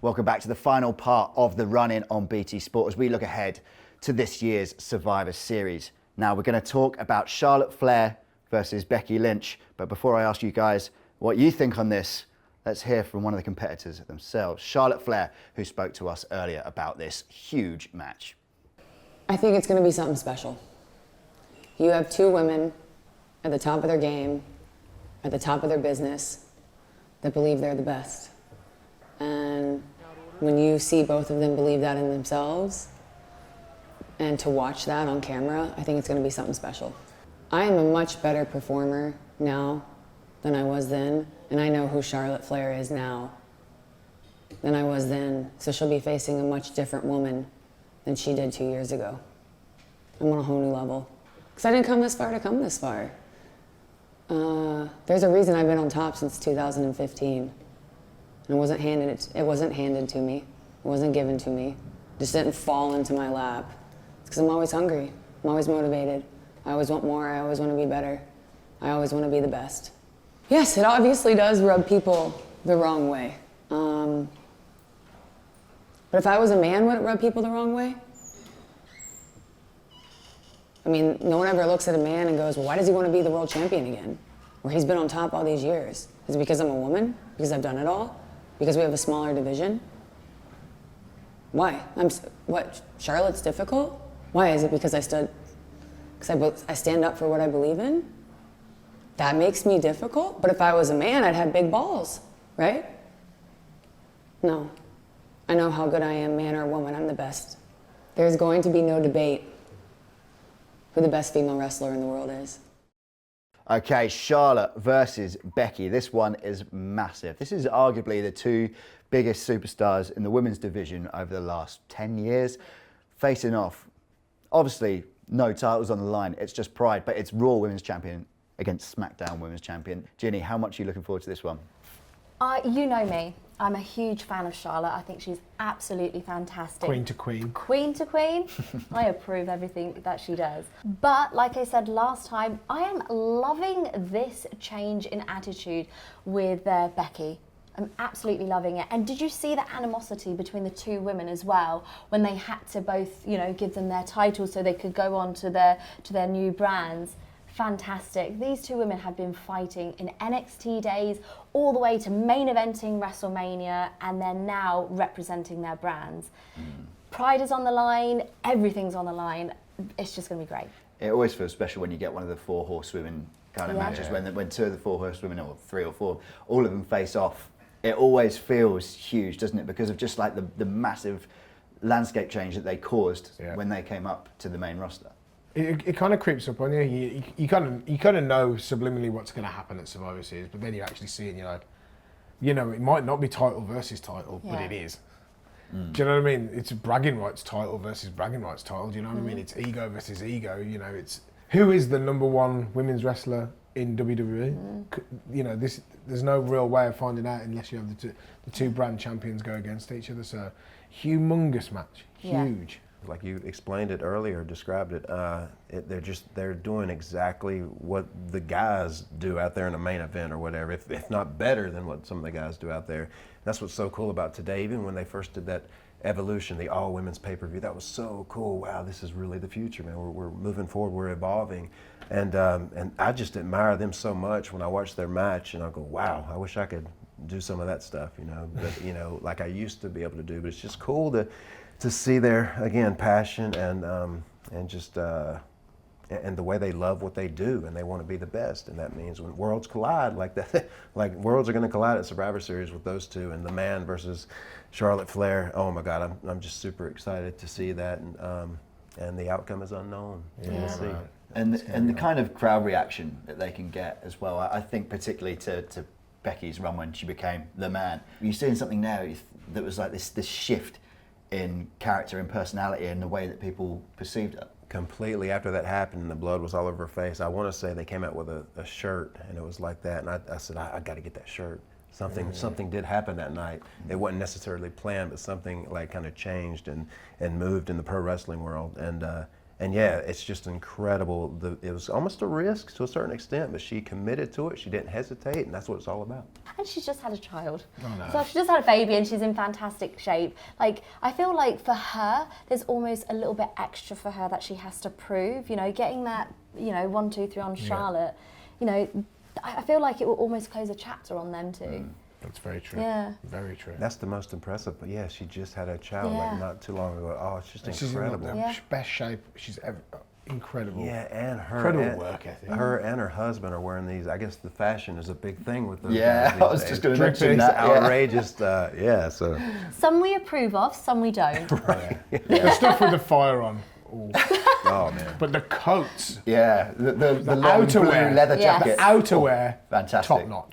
Welcome back to the final part of the run-in on BT Sport as we look ahead to this year's Survivor Series. Now we're going to talk about Charlotte Flair versus Becky Lynch. But before I ask you guys what you think on this, let's hear from one of the competitors themselves, Charlotte Flair, who spoke to us earlier about this huge match. I think it's going to be something special. You have two women at the top of their game, at the top of their business, that believe they're the best. And when you see both of them believe that in themselves, and to watch that on camera, I think it's going to be something special. I am a much better performer now than I was then, and I know who Charlotte Flair is now than I was then. So she'll be facing a much different woman than she did 2 years ago. I'm on a whole new level. Because I didn't come this far to come this far. There's a reason I've been on top since 2015. And it wasn't handed to me. It wasn't given to me. It just didn't fall into my lap. It's because I'm always hungry. I'm always motivated. I always want more. I always want to be better. I always want to be the best. Yes, it obviously does rub people the wrong way. But if I was a man, would it rub people the wrong way? I mean, no one ever looks at a man and goes, well, why does he want to be the world champion again? Or he's been on top all these years. Is it because I'm a woman? Because I've done it all? Because we have a smaller division? Why? What, Charlotte's difficult? Why? Is it because I stand up for what I believe in? That makes me difficult? But if I was a man, I'd have big balls, right? No. I know how good I am, man or woman, I'm the best. There's going to be no debate who the best female wrestler in the world is. Okay, Charlotte versus Becky. This one is massive. This is arguably the two biggest superstars in the women's division over the last 10 years. Facing off, obviously no titles on the line, it's just pride, but it's Raw Women's Champion against SmackDown Women's Champion. Ginny, how much are you looking forward to this one? You know me. I'm a huge fan of Charlotte. I think she's absolutely fantastic. Queen to queen. Queen to queen. I approve everything that she does. But like I said last time, I am loving this change in attitude with Becky. I'm absolutely loving it. And did you see the animosity between the two women as well when they had to both, give them their titles so they could go on to their new brands? Fantastic. These two women have been fighting in NXT days all the way to main eventing WrestleMania, and they're now representing their brands. Pride is on the line, everything's on the line. It's just going to be great. It always feels special when you get one of the four horsewomen kind of matches, when two of the four horsewomen, or three or four, all of them face off. It always feels huge, doesn't it? Because of just like the massive landscape change that they caused when they came up to the main roster. It kind of creeps up on you. You kind of know subliminally what's going to happen at Survivor Series, but then you actually see it and you're like, it might not be title versus title, but it is. Do you know what I mean? It's bragging rights title versus bragging rights title. Do you know what I mean? It's ego versus ego. It's who is the #1 women's wrestler in WWE. There's no real way of finding out unless you have the two brand champions go against each other. So, humongous match, huge. Like you explained it earlier, described it, they're doing exactly what the guys do out there in a main event or whatever, if not better than what some of the guys do out there. That's what's so cool about today. Even when they first did that Evolution, the all women's pay-per-view, that was so cool. Wow, this is really the future, man. We're moving forward, we're evolving. And I just admire them so much when I watch their match, and I go, wow, I wish I could do some of that stuff, but, like I used to be able to do. But it's just cool to see their, again, passion and just and the way they love what they do, and they want to be the best. And that means when worlds collide like that, like worlds are going to collide at Survivor Series with those two, and the man versus Charlotte Flair. Oh my God, I'm just super excited to see that, and the outcome is unknown. We'll see. And the kind of crowd reaction that they can get as well. I think particularly to Becky's run when she became the man. You're seeing something now that was like this shift in character and personality and the way that people perceived her. Completely. After that happened, the blood was all over her face. I want to say they came out with a shirt, and it was like that. And I said, I got to get that shirt. Something did happen that night. It wasn't necessarily planned, but something like kind of changed and moved in the pro wrestling world. And And yeah, it's just incredible. It was almost a risk to a certain extent, but she committed to it. She didn't hesitate, and that's what it's all about. And she's just had a child. Oh, no. So she just had a baby and she's in fantastic shape. Like, I feel like for her, there's almost a little bit extra for her that she has to prove. You know, getting that, 1, 2, 3 on Charlotte, I feel like it will almost close a chapter on them too. That's very true. Yeah. Very true. That's the most impressive. But yeah, she just had a child like not too long ago. Oh, it's just She's incredible. in the best shape she's ever. Incredible. Yeah, and incredible work ethic. Her and her husband are wearing these. I guess the fashion is a big thing with those. Yeah, guys I was these just days. going to mention These that. outrageous. So Some we approve of, some we don't. The stuff with the fire on. Ooh. oh man. But the coats, Yeah, the long outerwear. blue leather Yes. jacket. outerwear, Fantastic. top notch.